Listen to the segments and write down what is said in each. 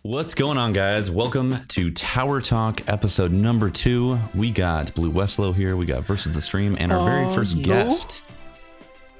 What's going on, guys? Welcome to Tower Talk episode number 2. We got Blue Westlow here. We got Versus the Stream and our very first guest.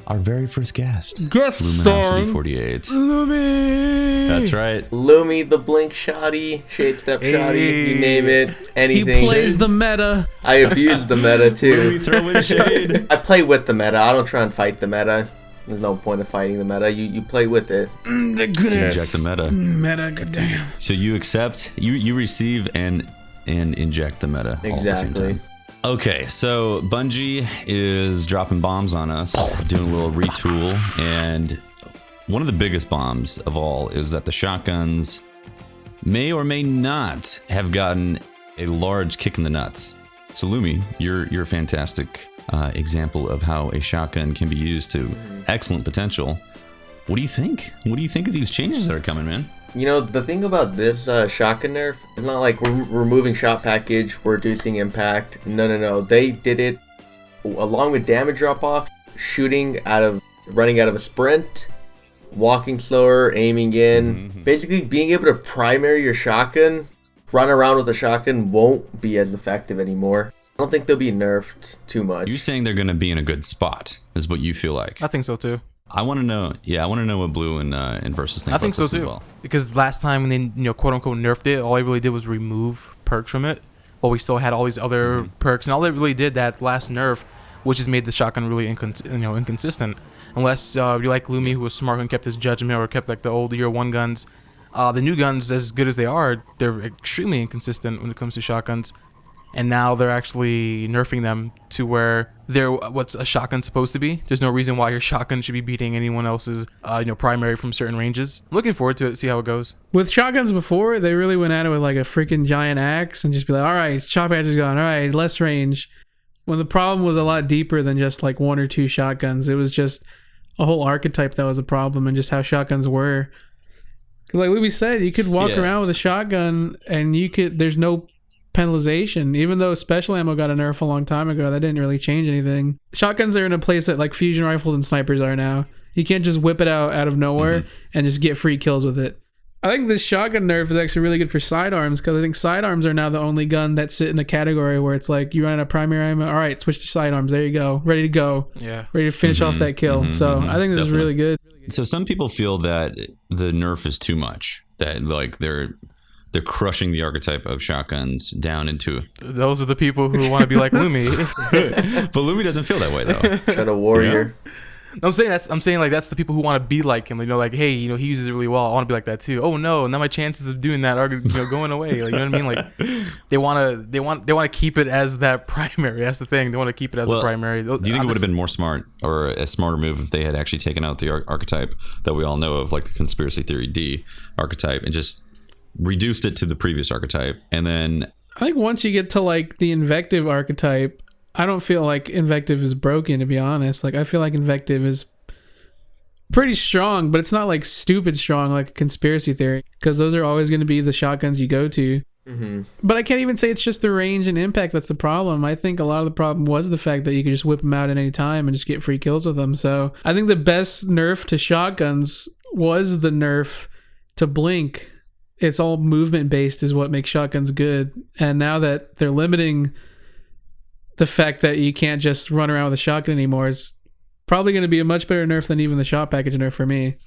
Our very first guest. Luminosity 48. Lumi! That's right. Lumi, the Blink Shoddy, Shade Step Shoddy, you name it, anything. He plays the meta. I abuse the meta too. Lumi, throw in shade. I play with the meta. I don't try and fight the meta. There's no point of fighting the meta. You play with it. The goodness. Inject the meta. Meta, goddamn. So you accept, you receive and inject the meta. All at the same Exactly. time. Okay, so Bungie is dropping bombs on us, doing a little retool, and one of the biggest bombs of all is that the shotguns may or may not have gotten a large kick in the nuts. So Lumi, you're a fantastic example of how a shotgun can be used to excellent potential. What do you think? What do you think of these changes that are coming, man? You know, the thing about this shotgun nerf, it's not like we're removing shot package, we're reducing impact. No. They did it along with damage drop off, running out of a sprint, walking slower, aiming in. Basically, being able to primary your shotgun, run around with a shotgun won't be as effective anymore. I don't think they'll be nerfed too much. You're saying they're going to be in a good spot, is what you feel like. I think so too. I want to know. Yeah, I want to know what Blue and Versus think. I think about so this as too. well. Because last time when they, quote unquote nerfed it, all they really did was remove perks from it. While we still had all these other perks, and all they really did that last nerf, which has made the shotgun really inconsistent. Unless you're like Lumi, who was smart and kept his judgment, or kept like the old year 1 guns. The new guns, as good as they are, they're extremely inconsistent when it comes to shotguns. And now they're actually nerfing them to where they're what's a shotgun supposed to be. There's no reason why your shotgun should be beating anyone else's, primary from certain ranges. I'm looking forward to it, see how it goes. With shotguns before, they really went at it with like a freaking giant axe and just be like, all right, shot patch is gone. All right, less range. When the problem was a lot deeper than just like 1 or 2 shotguns. It was just a whole archetype that was a problem and just how shotguns were. 'Cause like Louis said, you could walk around with a shotgun and there's no penalization. Even though special ammo got a nerf a long time ago, that didn't really change anything. Shotguns are in a place that like fusion rifles and snipers are now. You can't just whip it out of nowhere and just get free kills with it. I think this shotgun nerf is actually really good for sidearms, because I think sidearms are now the only gun that sit in a category where it's like you run out of primary ammo, all right, switch to sidearms, there you go, ready to go, ready to finish off that kill. So I think this is really good. So some people feel that the nerf is too much, that like they're crushing the archetype of shotguns down into. Those are the people who want to be like Lumi. But Lumi doesn't feel that way though. Shadow Warrior. I'm saying like that's the people who want to be like him. Like, hey, he uses it really well. I want to be like that too. Oh no, now my chances of doing that are going away. Like, you know what I mean? Like they want to keep it as that primary. That's the thing. They want to keep it as a primary. Do you think it would have been more smart or a smarter move if they had actually taken out the archetype that we all know of, like the conspiracy theory D archetype, and just reduced it to the previous archetype? And then I think once you get to like the invective archetype, I don't feel like invective is broken, to be honest. Like I feel like invective is pretty strong, but it's not like stupid strong like a conspiracy theory, because those are always going to be the shotguns you go to. But I can't even say it's just the range and impact that's the problem. I think a lot of the problem was the fact that you could just whip them out at any time and just get free kills with them. So I think the best nerf to shotguns was the nerf to blink. It's all movement based is what makes shotguns good. And now that they're limiting the fact that you can't just run around with a shotgun anymore, it's probably going to be a much better nerf than even the shot package nerf for me.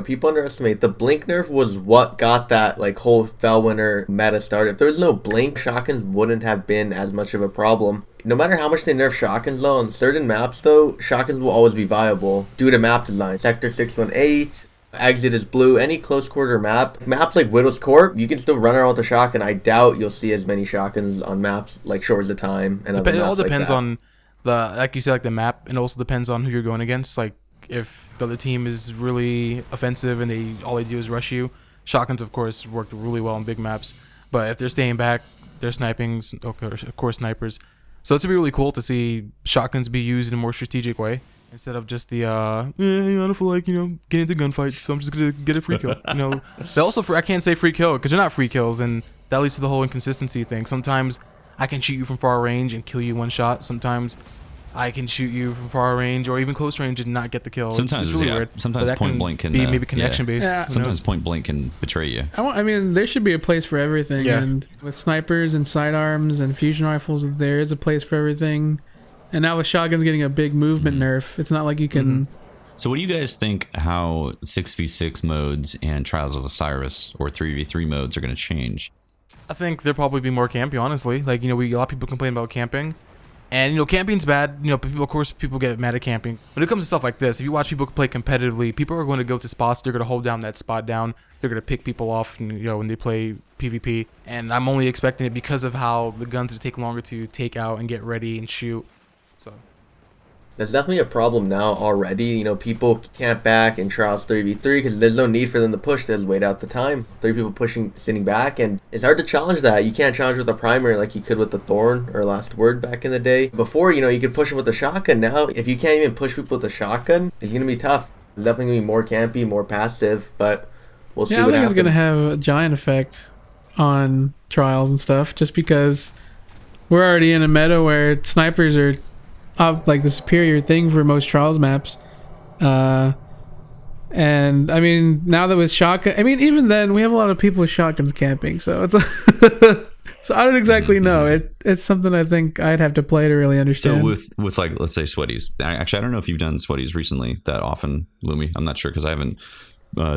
People underestimate the blink nerf was what got that like whole Fellwinter meta started. If there was no blink, shotguns wouldn't have been as much of a problem. No matter how much they nerf shotguns though, on certain maps though, shotguns will always be viable due to map design. Sector 618, Exit is blue, any close quarter maps like Widow's Court, you can still run around with a shotgun. I doubt you'll see as many shotguns on maps like Shores of Time and other maps. It all depends like on like you said, like the map, and also depends on who you're going against. Like if the other team is really offensive and all they do is rush you, shotguns of course work really well on big maps. But if they're staying back, they're sniping, of course snipers. So it's gonna be really cool to see shotguns be used in a more strategic way, instead of just the I don't feel like getting into gunfights, so I'm just gonna get a free kill. They also I can't say free kill because they're not free kills, and that leads to the whole inconsistency thing. Sometimes I can shoot you from far range and kill you one shot. Sometimes I can shoot you from far range or even close range and not get the kill. Sometimes, it's really yeah, weird. sometimes But that point can blank can be uh, maybe connection based. Yeah. Who Sometimes knows? point blank can betray you. I mean, there should be a place for everything. Yeah. And with snipers and sidearms and fusion rifles, there is a place for everything. And now with shotguns getting a big movement nerf, it's not like you can. So what do you guys think how 6v6 modes and Trials of Osiris or 3v3 modes are going to change? I think there'll probably be more camping, honestly. Like, a lot of people complain about camping. And, camping's bad. People, of course, people get mad at camping. When it comes to stuff like this, if you watch people play competitively, people are going to go to spots. They're going to hold down that spot down. They're going to pick people off, when they play PvP. And I'm only expecting it because of how the guns take longer to take out and get ready and shoot. So... There's definitely a problem now already. People camp back in Trials 3v3 because there's no need for them to push. They just wait out the time. 3 people pushing, sitting back, and it's hard to challenge that. You can't challenge with a primary like you could with the Thorn or Last Word back in the day. Before, you could push them with a shotgun. Now, if you can't even push people with a shotgun, it's going to be tough. It's definitely going to be more campy, more passive, but we'll see Yeah, I what think happens. it's going to have a giant effect on trials and stuff just because we're already in a meta where snipers are like the superior thing for most trials maps. And I mean, now that with shotgun, I mean, even then we have a lot of people with shotguns camping, so it's so I don't exactly know. It's something I think I'd have to play to really understand. So with like, let's say sweaties. Actually, I don't know if you've done sweaties recently that often, Lumi. I'm not sure because I haven't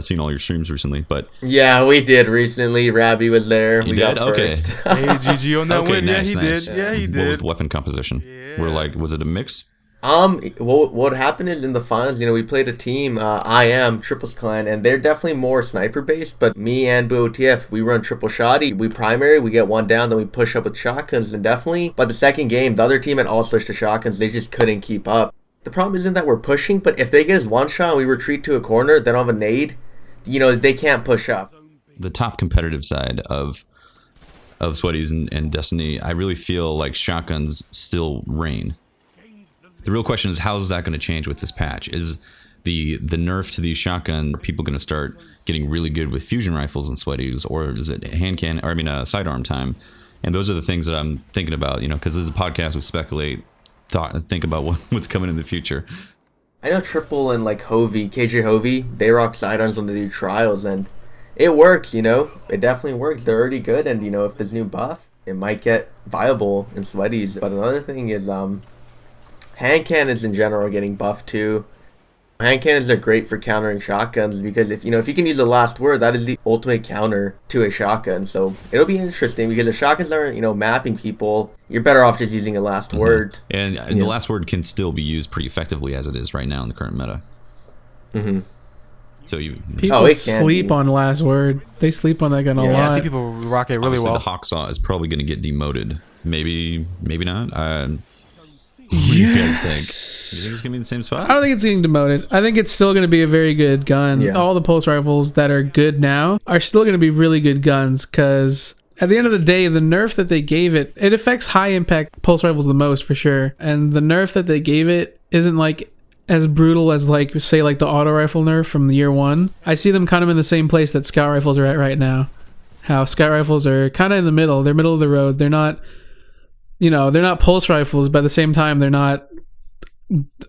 seen all your streams recently, but Yeah, we did recently. Rabbi was there. You We did? got Okay. first. Hey, GG on that Okay, win. nice, Yeah, he nice. did. Yeah, he what was did. the weapon composition? Was it a mix? What happened is in the finals, we played a team, I am Triples Clan, and they're definitely more sniper based, but me and BOTF, we run triple shotty. We primary, we get one down, then we push up with shotguns, and definitely, by the second game, the other team had all switched to shotguns. They just couldn't keep up. The problem isn't that we're pushing, but if they get us one shot and we retreat to a corner, they don't have a nade, they can't push up. The top competitive side of sweaties and Destiny, I really feel like shotguns still reign. The real question is, how is that going to change with this patch? Is the nerf to these shotgun people going to start getting really good with fusion rifles and sweaties, or is it sidearm time? And those are the things that I'm thinking about, because this is a podcast we speculate, think about what's coming in the future. I know Triple and like Hovey, KJ Hovey, they rock sidearms when they do trials, and it works, It definitely works. They're already good, and if there's new buff, it might get viable in sweaties. But another thing is hand cannons in general are getting buffed too. Hand cannons are great for countering shotguns because if you can use the Last Word, that is the ultimate counter to a shotgun. So it'll be interesting because if shotguns aren't mapping people, you're better off just using a Last Word. And the Last Word can still be used pretty effectively as it is right now in the current meta. So people it can sleep be. on Last Word. They sleep on that gun a Yeah, I lot. see people rock it really obviously well. the Hawksaw is probably going to get demoted. Maybe not. What do you guys think? You think it's gonna be in the same spot? I don't think it's getting demoted. I think it's still going to be a very good gun. Yeah. All the pulse rifles that are good now are still going to be really good guns because at the end of the day, the nerf that they gave it affects high impact pulse rifles the most for sure. And the nerf that they gave it isn't like as brutal as say the auto rifle nerf from the year one. I see them kind of in the same place that scout rifles are at right now. How scout rifles are kind of in the middle. They're middle of the road. They're not, they're not pulse rifles, but at the same time, they're not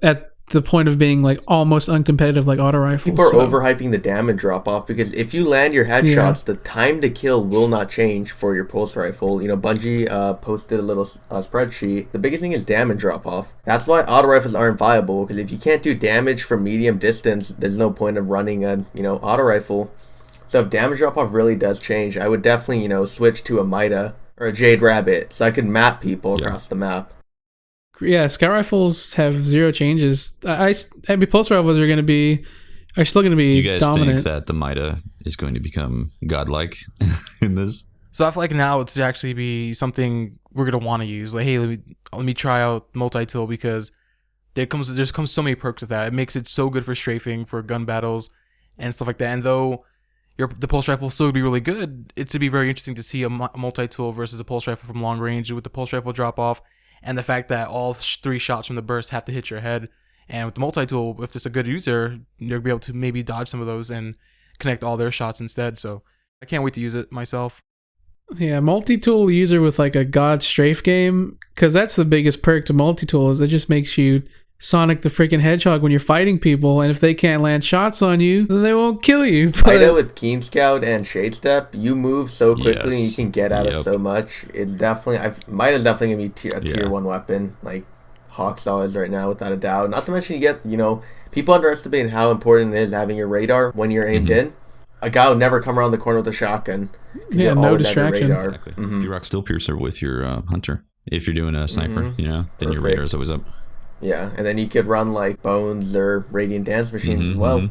at the point of being almost uncompetitive like auto rifles. People are overhyping the damage drop off because if you land your headshots, the time to kill will not change for your pulse rifle. Bungie posted a little spreadsheet. The biggest thing is damage drop off. That's why auto rifles aren't viable because if you can't do damage from medium distance, there's no point of running a auto rifle. So if damage drop off really does change, I would definitely switch to a Mida or a Jade Rabbit so I could map people across the map. Yeah, scout rifles have zero changes. I mean, pulse rifles are still going to be Do you guys dominant. think that the Mida is going to become godlike in this? So I feel like now it's actually be something we're gonna want to use. Like, hey, let me try out multi-tool because there's comes so many perks with that. It makes it so good for strafing, for gun battles, and stuff like that. And though the pulse rifle will still be really good, it's to be very interesting to see a multi-tool versus a pulse rifle from long range with the pulse rifle drop off, and the fact that all 3 shots from the burst have to hit your head. And with the multi-tool, if it's a good user, you'll be able to maybe dodge some of those and connect all their shots instead. So I can't wait to use it myself. Yeah, multi-tool user with like a god strafe game, because that's the biggest perk to multi-tool is it just makes you Sonic the freaking Hedgehog when you're fighting people, and if they can't land shots on you, then they won't kill you. Mida with Keen Scout and Shade Step, you move so quickly and you can get out of so much. It's definitely, Mida's definitely gonna be a tier 1 weapon, like Hawksaw is right now, without a doubt. Not to mention you get, people underestimate how important it is having your radar when you're aimed in. A guy would never come around the corner with a shotgun. Yeah, no distractions. Exactly. You rock Steel Piercer with your Hunter. If you're doing a sniper, then your radar's always up. Yeah, and then you could run like Bones or Radiant Dance Machines as well.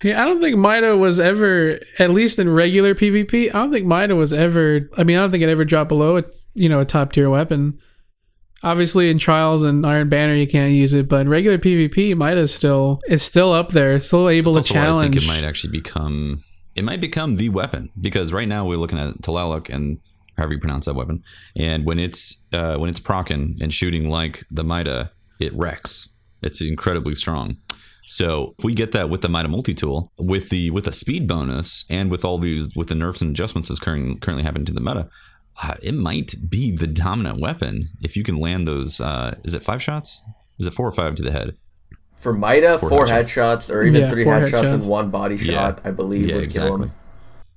Yeah, I don't think Mida was ever, at least in regular PvP, I don't think Mida was ever, I don't think it ever dropped below a top tier weapon. Obviously in Trials and Iron Banner you can't use it, but in regular PvP, Mida is still up there. It's still able to challenge. I think it might actually become the weapon, because right now we're looking at Talaluk, and however you pronounce that weapon, and when it's proccing and shooting like the Mida, it wrecks. It's incredibly strong. So if we get that with the Mida multi-tool, with the speed bonus, and with the nerfs and adjustments that's currently happening to the meta, it might be the dominant weapon if you can land those. Is it 5 shots? Is it 4 or 5 to the head? For Mida, 4 headshots, or even 3 headshots and 1 body shot, I believe, would kill him.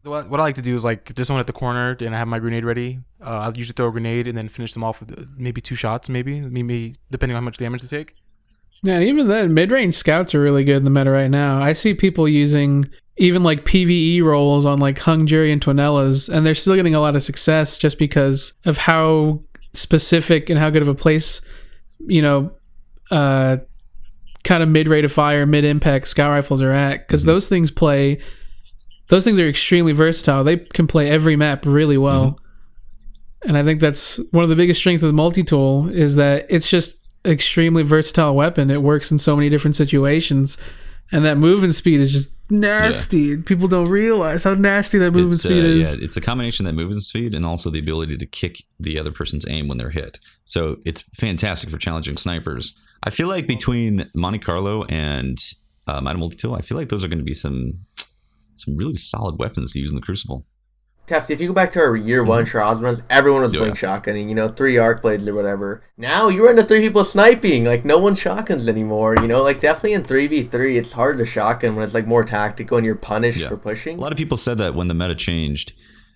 What I like to do is, like, if there's someone at the corner and I have my grenade ready, I'll usually throw a grenade and then finish them off with maybe 2 shots, maybe depending on how much damage they take. Yeah, and even then, mid-range scouts are really good in the meta right now. I see people using even like PvE roles on like Hung Jury and Twinellas, and they're still getting a lot of success just because of how specific and how good of a place, kind of mid-rate of fire, mid-impact scout rifles are at, because those things are extremely versatile. They can play every map really well. And I think that's one of the biggest strengths of the multi-tool, is that it's just an extremely versatile weapon. It works in so many different situations. And that movement speed is just nasty. Yeah. People don't realize how nasty that movement speed is. Yeah, it's a combination of that movement speed and also the ability to kick the other person's aim when they're hit. So it's fantastic for challenging snipers. I feel like between Monte Carlo and Mida multi-tool, I feel like those are going to be some really solid weapons to use in the Crucible. Tefty, if you go back to our year 1 Trials runs, everyone was blink shotgunning, 3 arc blades or whatever. Now you run into 3 people sniping, like no one shotguns anymore, like definitely in 3v3 it's hard to shotgun when it's like more tactical and you're punished for pushing. A lot of people said that when the meta changed,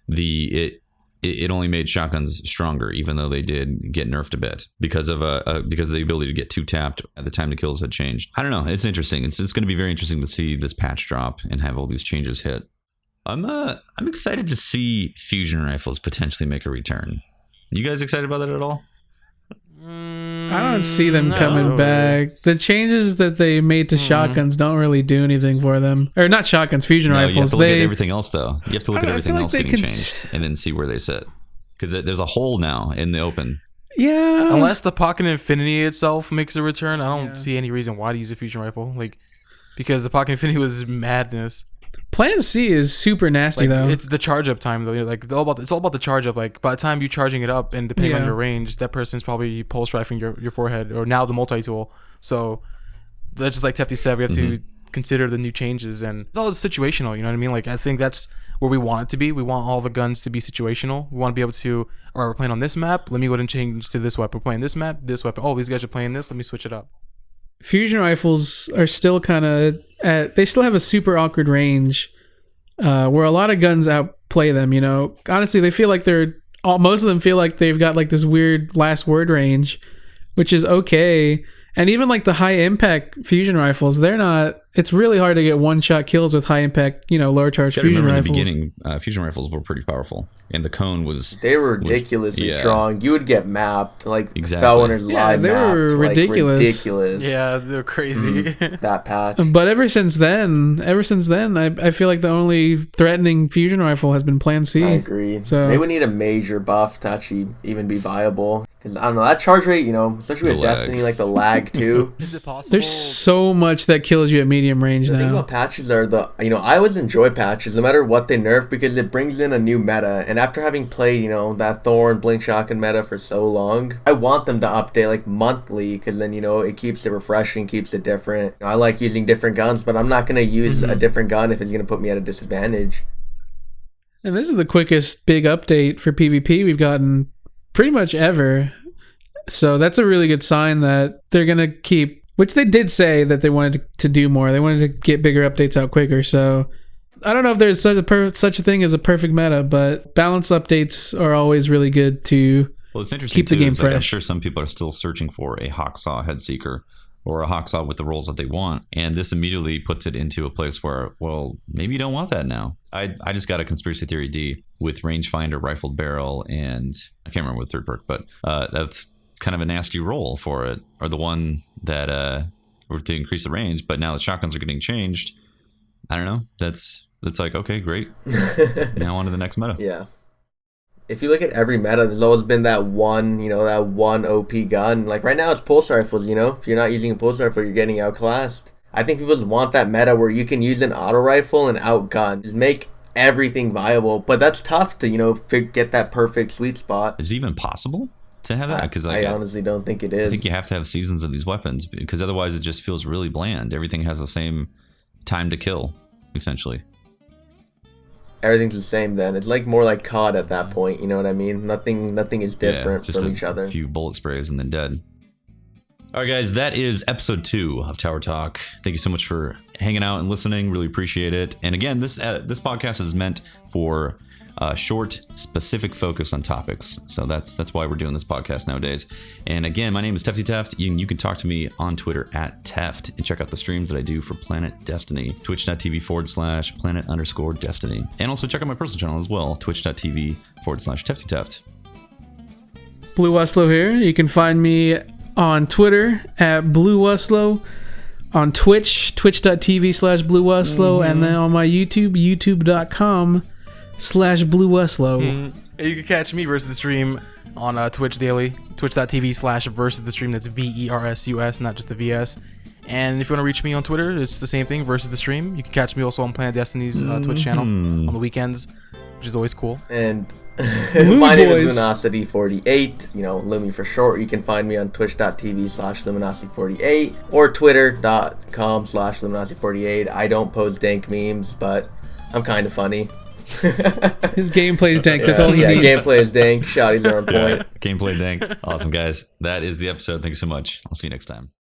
it only made shotguns stronger, even though they did get nerfed a bit because of the ability to get 2-tapped at the time to kills had changed. I don't know, it's interesting. It's going to be very interesting to see this patch drop and have all these changes hit. I'm excited to see fusion rifles potentially make a return. You guys excited about that at all? I don't see them coming back. The changes that they made to shotguns don't really do anything for them. Or not shotguns, fusion rifles. You have to look at everything else, though. You have to look at everything else getting changed and then see where they sit. Because there's a hole now in the open. Yeah. Unless the Pocket Infinity itself makes a return, I don't see any reason why to use a fusion rifle. Because the Pocket Infinity was madness. Plan C is super nasty though. It's the charge up time though. It's all about the charge up. Like by the time you charging it up and depending on your range, that person's probably pulse rifling your forehead, or now the multi tool. So that's just like Tefty said, we have to consider the new changes, and it's all situational. You know what I mean? Like I think that's where we want it to be. We want all the guns to be situational. We want to be able to, all right, we're playing on this map. Let me go ahead and change to this weapon. We're playing this map, this weapon. Oh, these guys are playing this. Let me switch it up. Fusion rifles are still kind of they still have a super awkward range where a lot of guns outplay them. Honestly, they feel like most of them feel like they've got like this weird last word range, which is okay. And even like the high impact fusion rifles, it's really hard to get one-shot kills with high impact, lower charge fusion rifles. In the beginning, fusion rifles were pretty powerful, and the cone was... They were ridiculously strong. You would get mapped, like Fellwinter's live they mapped, were ridiculous. Yeah, they're crazy. That patch. But ever since then, I feel like the only threatening fusion rifle has been Plan C. I agree. So they would need a major buff to actually even be viable. Because, I don't know, that charge rate, especially with Destiny, like the lag too. Is it possible? There's so much that kills you at medium range now. The thing about patches are I always enjoy patches no matter what they nerf, because it brings in a new meta. And after having played, that Thorn, Blink Shotgun meta for so long, I want them to update like monthly, because then, it keeps it refreshing, keeps it different. I like using different guns, but I'm not going to use a different gun if it's going to put me at a disadvantage. And this is the quickest big update for PvP we've gotten pretty much ever. So that's a really good sign that they're going to keep, which they did say that they wanted to do more. They wanted to get bigger updates out quicker. So I don't know if there's such a thing as a perfect meta, but balance updates are always really good to Well, it's interesting keep the too, game is that I'm fresh. sure some people are still searching for a Hawksaw Headseeker or a Hawksaw with the roles that they want. And this immediately puts it into a place where, well, maybe you don't want that now. I just got a Conspiracy Theory D with Rangefinder, Rifled Barrel, and I can't remember what third perk, but that's kind of a nasty roll for it. Or the one that were to increase the range, but now the shotguns are getting changed. I don't know. That's like, okay, great. Now on to the next meta. Yeah. If you look at every meta, there's always been that one OP gun. Like right now it's pulse rifles, If you're not using a pulse rifle, you're getting outclassed. I think people just want that meta where you can use an auto rifle and outgun. Just make everything viable. But that's tough to, get that perfect sweet spot. Is it even possible to have that? Because I honestly don't think it is. I think you have to have seasons of these weapons because otherwise it just feels really bland. Everything has the same time to kill, essentially. Everything's the same then. It's like more like COD at that point, you know what I mean? Nothing is different just from each other. A few bullet sprays and then dead. All right, guys, that is episode 2 of Tower Talk. Thank you so much for hanging out and listening. Really appreciate it. And again, this podcast is meant for short, specific focus on topics. So that's why we're doing this podcast nowadays. And again, my name is Tefty Teft. You can talk to me on Twitter at Teft and check out the streams that I do for PlanetDestiny, twitch.tv/planet_destiny. And also check out my personal channel as well, twitch.tv/Tefty Teft. Blue Wuslow here. You can find me on Twitter at Blue Wuslow, on Twitch, twitch.tv/Blue Wuslow, and then on my YouTube, youtube.com/Blue Wuslow. You can catch me versus the stream on Twitch daily, twitch.tv/versus the stream. That's VERSUS, not just the VS. And if you want to reach me on Twitter, it's the same thing, versus the stream. You can catch me also on Planet Destiny's Twitch channel on the weekends, which is always cool. And Lumi my name boys. is Luminosity48, Lumi for short. You can find me on twitch.tv/Luminosity48 or twitter.com/Luminosity48. I don't post dank memes, but I'm kind of funny. His gameplay's dank. That's all he needs. Gameplay is dank. Shotties are on point. Gameplay dank. Awesome, guys. That is the episode. Thank you so much. I'll see you next time.